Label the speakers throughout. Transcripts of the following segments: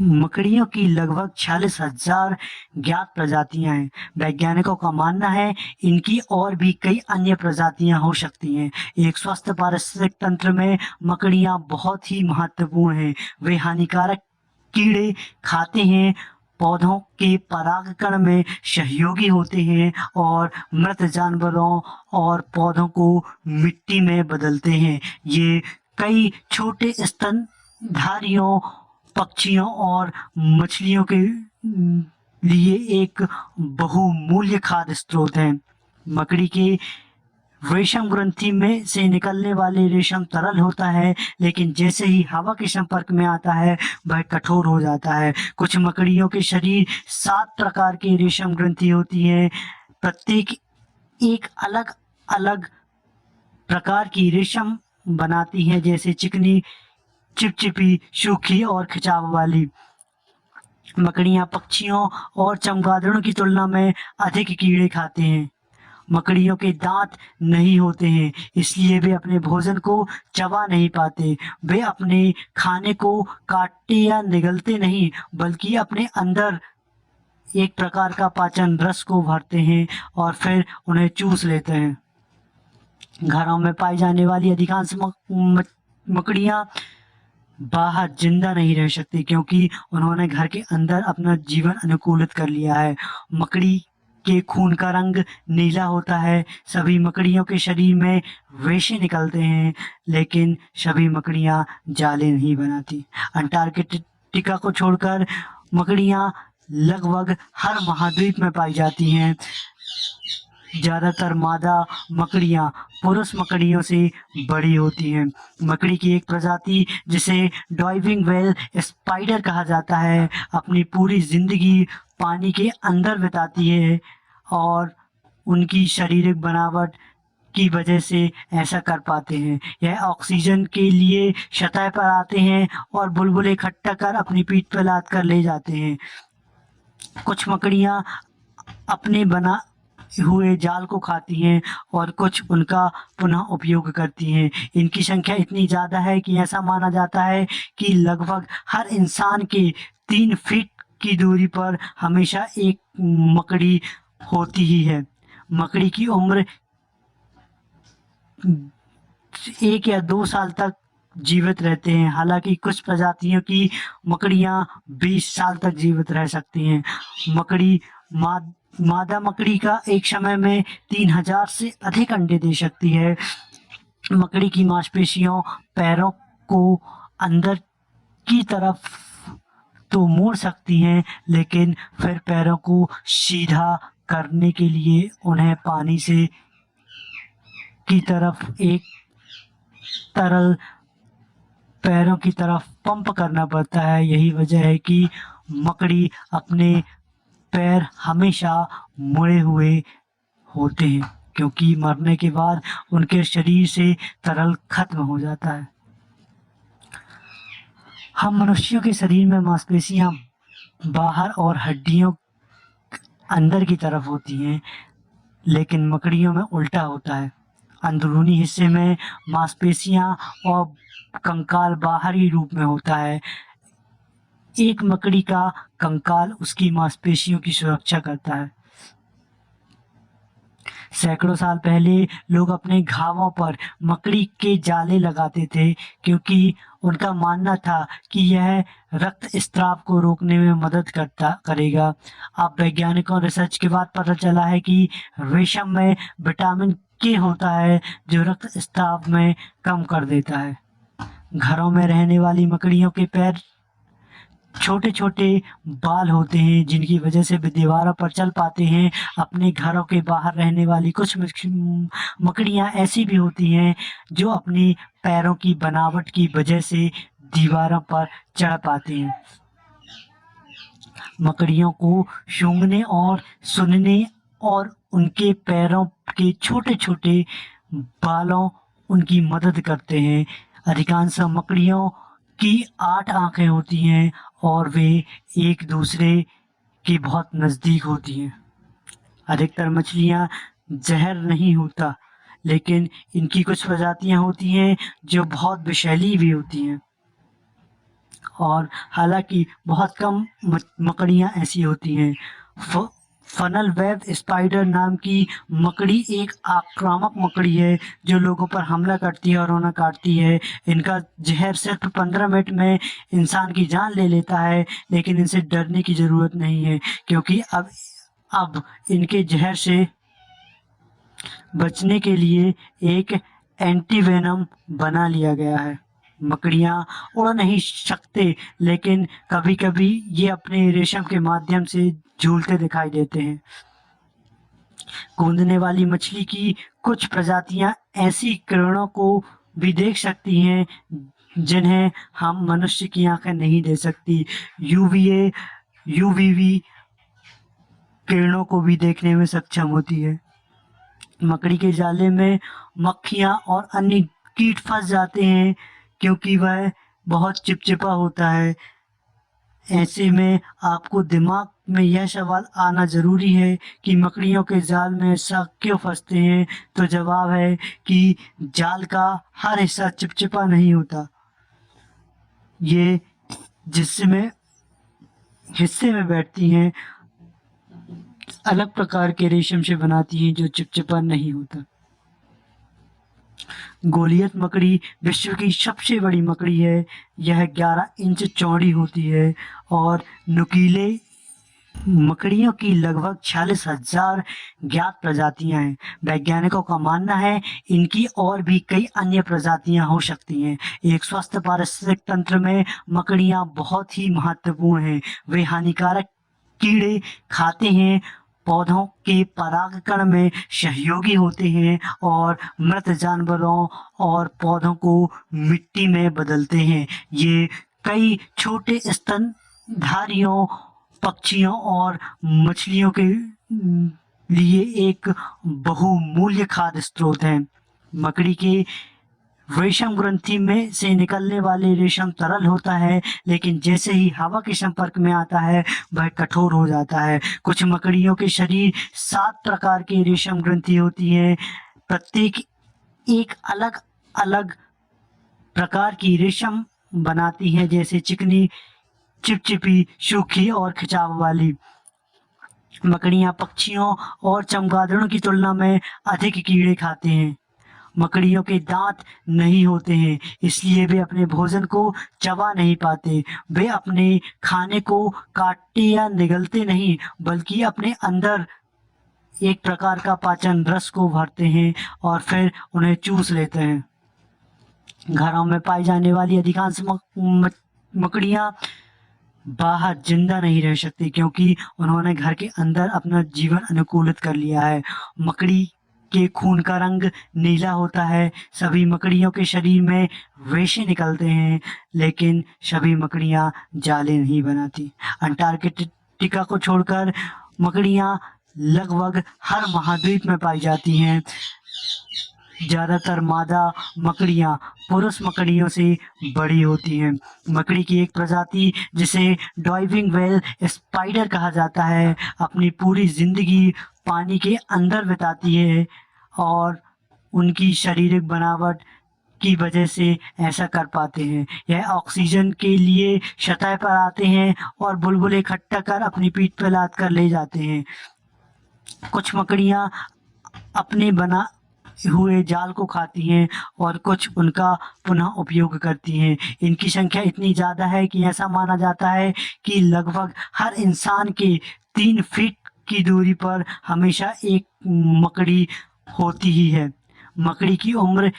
Speaker 1: मकड़ियों की लगभग 46,000 ज्ञात प्रजातियां हैं। वैज्ञानिकों का मानना है इनकी और भी कई अन्य प्रजातियां हो सकती हैं। एक स्वस्थ पारिस्थितिक तंत्र में मकड़ियां बहुत ही महत्वपूर्ण हैं। वे हानिकारक कीड़े खाते हैं, पौधों के परागकण में सहयोगी होते हैं और मृत जानवरों और पौधों को मिट्टी में बदलते हैं। ये कई छोटे स्तनधारियों, पक्षियों और मछलियों के लिए एक बहुमूल्य खाद्य स्रोत है। मकड़ी के रेशम ग्रंथि में से निकलने वाले रेशम तरल होता है, लेकिन जैसे ही हवा के संपर्क में आता है वह कठोर हो जाता है। कुछ मकड़ियों के शरीर 7 प्रकार के रेशम ग्रंथि होती हैं। प्रत्येक एक अलग अलग प्रकार की रेशम बनाती है, जैसे चिकनी, चिपचिपी, सूखी और खिंचाव वाली। मकड़ियाँ पक्षियों और चमगादड़ों की तुलना में अधिक कीड़े खाते हैं। मकड़ियों के दांत नहीं होते हैं, इसलिए वे अपने भोजन को चबा नहीं पाते। वे अपने खाने को काटते या निगलते नहीं, बल्कि अपने अंदर एक प्रकार का पाचन रस को भरते हैं और फिर उन्हें चूस लेते हैं। घरों में पाई जाने वाली अधिकांश मकड़ियाँ बाहर जिंदा नहीं रह सकती, क्योंकि उन्होंने घर के अंदर अपना जीवन अनुकूलित कर लिया है। मकड़ी के खून का रंग नीला होता है। सभी मकड़ियों के शरीर में रेशे निकलते हैं, लेकिन सभी मकड़ियाँ जाले नहीं बनाती। अंटार्कटिका को छोड़कर मकड़ियाँ लगभग हर महाद्वीप में पाई जाती हैं। ज़्यादातर मादा मकड़ियाँ पुरुष मकड़ियों से बड़ी होती हैं। मकड़ी की एक प्रजाति, जिसे डाइविंग वेल स्पाइडर कहा जाता है, अपनी पूरी जिंदगी पानी के अंदर बिताती है और उनकी शारीरिक बनावट की वजह से ऐसा कर पाते हैं। यह ऑक्सीजन के लिए सतह पर आते हैं और बुलबुले इकट्ठा कर अपनी पीठ पर लाद कर ले जाते हैं। कुछ मकड़ियाँ अपने बना हुए जाल को खाती हैं और कुछ उनका पुनः उपयोग करती हैं। इनकी संख्या इतनी ज़्यादा है कि ऐसा माना जाता है कि लगभग हर इंसान के 3 फीट की दूरी पर हमेशा एक मकड़ी होती ही है। मकड़ी की उम्र 1 या 2 साल तक जीवित रहते हैं। हालांकि कुछ प्रजातियों की मकड़ियाँ 20 साल तक जीवित रह सकती हैं। मकड़ी मादा मकड़ी का एक समय में 3000 से अधिक अंडे दे सकती है। मकड़ी की मांसपेशियों पैरों को अंदर की तरफ तो मोड़ सकती हैं, लेकिन फिर पैरों को सीधा करने के लिए उन्हें पानी से की तरफ एक तरल पैरों की तरफ पंप करना पड़ता है। यही वजह है कि मकड़ी अपने पैर हमेशा मुड़े हुए होते हैं, क्योंकि मरने के बाद उनके शरीर से तरल खत्म हो जाता है। हम मनुष्यों के शरीर में मांसपेशियां बाहर और हड्डियों अंदर की तरफ होती हैं, लेकिन मकड़ियों में उल्टा होता है। अंदरूनी हिस्से में मांसपेशियां और कंकाल बाहरी रूप में होता है। एक मकड़ी का कंकाल उसकी मांसपेशियों की सुरक्षा करता है। सैकड़ों साल पहले लोग अपने घावों पर मकड़ी के जाले लगाते थे, क्योंकि उनका मानना था कि यह रक्त स्राव को रोकने में मदद करेगा। अब वैज्ञानिकों रिसर्च के बाद पता चला है कि रेशम में विटामिन के होता है, जो रक्त स्राव में कम कर देता है। घरों में रहने वाली मकड़ियों के पैर छोटे छोटे बाल होते हैं, जिनकी वजह से वे दीवारों पर चल पाते हैं। अपने घरों के बाहर रहने वाली कुछ मकड़ियाँ ऐसी भी होती हैं जो अपनी पैरों की बनावट की वजह से दीवारों पर चढ़ पाती हैं। मकड़ियों को सूंघने और सुनने और उनके पैरों के छोटे छोटे बालों उनकी मदद करते हैं। अधिकांश मकड़ियों की 8 आंखें होती हैं और वे एक दूसरे के बहुत नज़दीक होती हैं। अधिकतर मछलियाँ जहर नहीं होता, लेकिन इनकी कुछ प्रजातियाँ होती हैं जो बहुत विषैली भी होती हैं। और हालांकि बहुत कम मकड़ियाँ ऐसी होती हैं। फनल वेब स्पाइडर नाम की मकड़ी एक आक्रामक मकड़ी है जो लोगों पर हमला करती है और उन्हें काटती है। इनका जहर सिर्फ 15 मिनट में इंसान की जान ले लेता है, लेकिन इनसे डरने की ज़रूरत नहीं है क्योंकि अब इनके जहर से बचने के लिए एक एंटीवेनम बना लिया गया है। मकड़ियाँ उड़ नहीं सकते, लेकिन कभी-कभी ये अपने रेशम के माध्यम से झूलते दिखाई देते हैं। कूदने वाली मछली की कुछ प्रजातियां ऐसी किरणों को भी देख सकती हैं जिन्हें हम मनुष्य की आंखें नहीं देख सकती। यूवीए यूवीवी किरणों को भी देखने में सक्षम होती है। मकड़ी के जाले में मक्खियाँ और अन्य कीट फंस जाते हैं क्योंकि वह बहुत चिपचिपा होता है। ऐसे में आपको दिमाग में यह सवाल आना ज़रूरी है कि मकड़ियों के जाल में ऐसा क्यों फंसते हैं। तो जवाब है कि जाल का हर हिस्सा चिपचिपा नहीं होता। ये जिसमें हिस्से में बैठती हैं अलग प्रकार के रेशम से बनाती हैं जो चिपचिपा नहीं होता। गोलियत मकड़ी विश्व की सबसे बड़ी मकड़ी है। यह 11 इंच चौड़ी होती है और नुकीले मकड़ियों की लगभग 46,000 ज्ञात प्रजातियां हैं। वैज्ञानिकों का मानना है इनकी और भी कई अन्य प्रजातियां हो सकती हैं। एक स्वस्थ पारिस्थितिक तंत्र में मकड़ियां बहुत ही महत्वपूर्ण हैं। वे हानिकारक कीड़े खाते हैं, पौधों के परागकण में सहयोगी होते हैं और मृत जानवरों और पौधों को मिट्टी में बदलते हैं। ये कई छोटे स्तनधारियों, पक्षियों और मछलियों के लिए एक बहुमूल्य खाद्य स्रोत है। मकड़ी के रेशम ग्रंथि में से निकलने वाले रेशम तरल होता है, लेकिन जैसे ही हवा के संपर्क में आता है वह कठोर हो जाता है। कुछ मकड़ियों के शरीर 7 प्रकार के रेशम ग्रंथि होती हैं। प्रत्येक एक अलग अलग प्रकार की रेशम बनाती हैं, जैसे चिकनी, चिपचिपी, सूखी और खिंचाव वाली। मकड़ियाँ पक्षियों और चमगादड़ों की तुलना में अधिक कीड़े खाते हैं। मकड़ियों के दांत नहीं होते हैं, इसलिए वे अपने भोजन को चबा नहीं पाते। वे अपने खाने को काटते या निगलते नहीं, बल्कि अपने अंदर एक प्रकार का पाचन रस को भरते हैं और फिर उन्हें चूस लेते हैं। घरों में पाई जाने वाली अधिकांश मकड़ियाँ बाहर जिंदा नहीं रह सकती क्योंकि उन्होंने घर के अंदर अपना जीवन अनुकूलित कर लिया है। मकड़ी के खून का रंग नीला होता है। सभी मकड़ियों के शरीर में रेशे निकलते हैं, लेकिन सभी मकड़ियाँ जाले नहीं बनाती। अंटार्कटिका को छोड़कर मकड़ियाँ लगभग हर महाद्वीप में पाई जाती हैं। ज़्यादातर मादा मकड़ियाँ पुरुष मकड़ियों से बड़ी होती हैं। मकड़ी की एक प्रजाति जिसे डाइविंग वेल स्पाइडर कहा जाता है अपनी पूरी जिंदगी पानी के अंदर बिताती है और उनकी शारीरिक बनावट की वजह से ऐसा कर पाते हैं। यह ऑक्सीजन के लिए सतह पर आते हैं और बुलबुले इकट्ठा कर अपनी पीठ पर लाद कर ले जाते हैं। कुछ मकड़ियाँ अपने बना हुए जाल को खाती हैं और कुछ उनका पुनः उपयोग करती हैं। इनकी संख्या इतनी ज़्यादा है कि ऐसा माना जाता है कि लगभग हर इंसान के 3 फीट की दूरी पर हमेशा एक मकड़ी होती ही है। मकड़ी की उम्र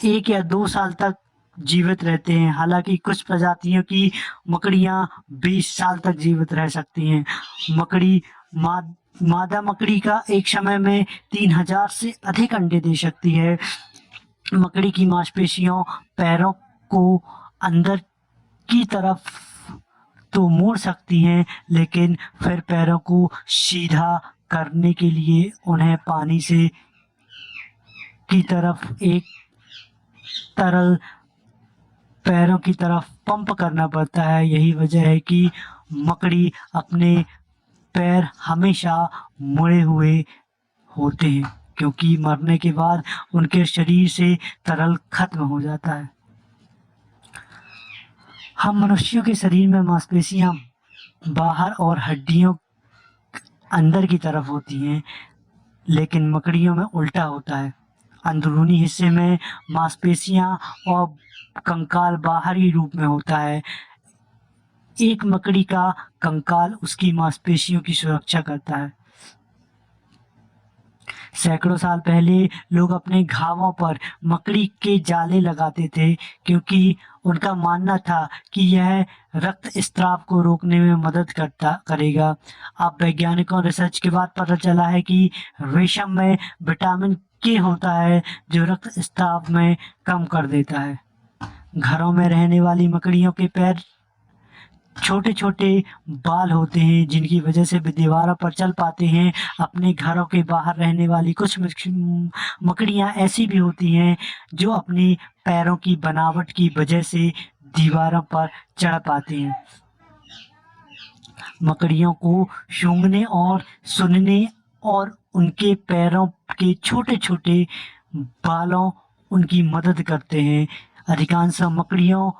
Speaker 1: 1 या 2 साल तक जीवित रहते हैं। हालांकि कुछ प्रजातियों की मकड़ियाँ 20 साल तक जीवित रह सकती हैं। मकड़ी मादा मकड़ी का एक समय में 3000 से अधिक अंडे दे सकती है। मकड़ी की मांसपेशियों पैरों को अंदर की तरफ तो मोड़ सकती हैं, लेकिन फिर पैरों को सीधा करने के लिए उन्हें पानी से की तरफ एक तरल पैरों की तरफ पंप करना पड़ता है। यही वजह है कि मकड़ी अपने पैर हमेशा मुड़े हुए होते हैं, क्योंकि मरने के बाद उनके शरीर से तरल खत्म हो जाता है। हम मनुष्यों के शरीर में मांसपेशियां बाहर और हड्डियों अंदर की तरफ होती हैं, लेकिन मकड़ियों में उल्टा होता है। अंदरूनी हिस्से में मांसपेशियां और कंकाल बाहरी रूप में होता है। एक मकड़ी का कंकाल उसकी मांसपेशियों की सुरक्षा करता है। सैकड़ों साल पहले लोग अपने घावों पर मकड़ी के जाले लगाते थे, क्योंकि उनका मानना था कि यह रक्त स्त्राव को रोकने में मदद करेगा। अब वैज्ञानिकों रिसर्च के बाद पता चला है कि रेशम में विटामिन के होता है, जो रक्त स्त्राव में कम कर देता है। घरों में रहने वाली मकड़ियों के पैर छोटे छोटे बाल होते हैं, जिनकी वजह से वे दीवारों पर चल पाते हैं। अपने घरों के बाहर रहने वाली कुछ मकड़ियाँ ऐसी भी होती हैं जो अपनी पैरों की बनावट की वजह से दीवारों पर चढ़ पाती हैं। मकड़ियों को सूंघने और सुनने और उनके पैरों के छोटे छोटे बालों उनकी मदद करते हैं। अधिकांश मकड़ियों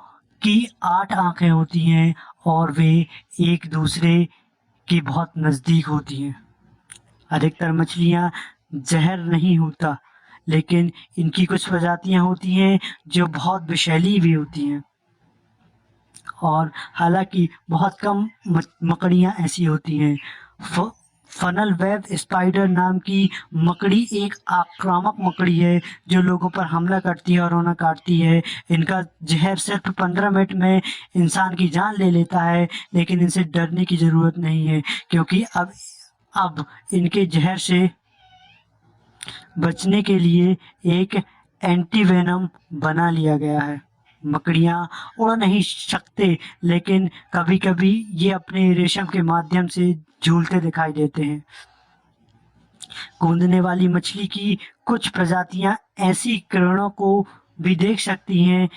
Speaker 1: की 8 आंखें होती हैं और वे एक दूसरे के बहुत नज़दीक होती हैं। अधिकतर मछलियाँ जहर नहीं होता, लेकिन इनकी कुछ प्रजातियाँ होती हैं जो बहुत विषैली भी होती हैं। और हालांकि बहुत कम मकड़ियाँ ऐसी होती हैं। फनल वेब स्पाइडर नाम की मकड़ी एक आक्रामक मकड़ी है जो लोगों पर हमला करती है और उन्हें काटती है। इनका जहर सिर्फ 15 मिनट में इंसान की जान ले लेता है, लेकिन इनसे डरने की ज़रूरत नहीं है, क्योंकि अब इनके जहर से बचने के लिए एक एंटीवेनम बना लिया गया है। मकड़ियाँ उड़ नहीं सकते, लेकिन कभी-कभी ये अपने रेशम के माध्यम से झूलते दिखाई देते हैं। कूदने वाली मछली की कुछ प्रजातियाँ ऐसी किरणों को भी देख सकती हैं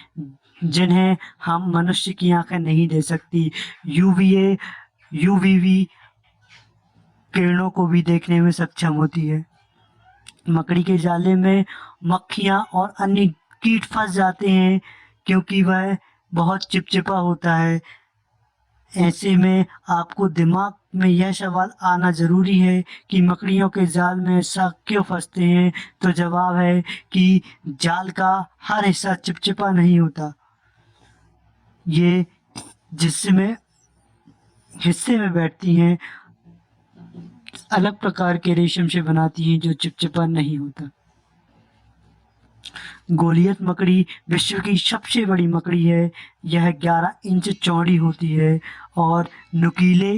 Speaker 1: जिन्हें हम मनुष्य की आंखें नहीं देख सकती। यूवीए यूवीवी किरणों को भी देखने में सक्षम होती है। मकड़ी के जाले में मक्खियाँ और अन्य कीट फंस जाते हैं, क्योंकि वह बहुत चिपचिपा होता है। ऐसे में आपको दिमाग में यह सवाल आना ज़रूरी है कि मकड़ियों के जाल में ऐसा क्यों फंसते हैं। तो जवाब है कि जाल का हर हिस्सा चिपचिपा नहीं होता। ये जिसमें हिस्से में बैठती हैं अलग प्रकार के रेशम से बनाती हैं जो चिपचिपा नहीं होता। गोलियत मकड़ी विश्व की सबसे बड़ी मकड़ी है। यह 11 इंच चौड़ी होती है और नुकीले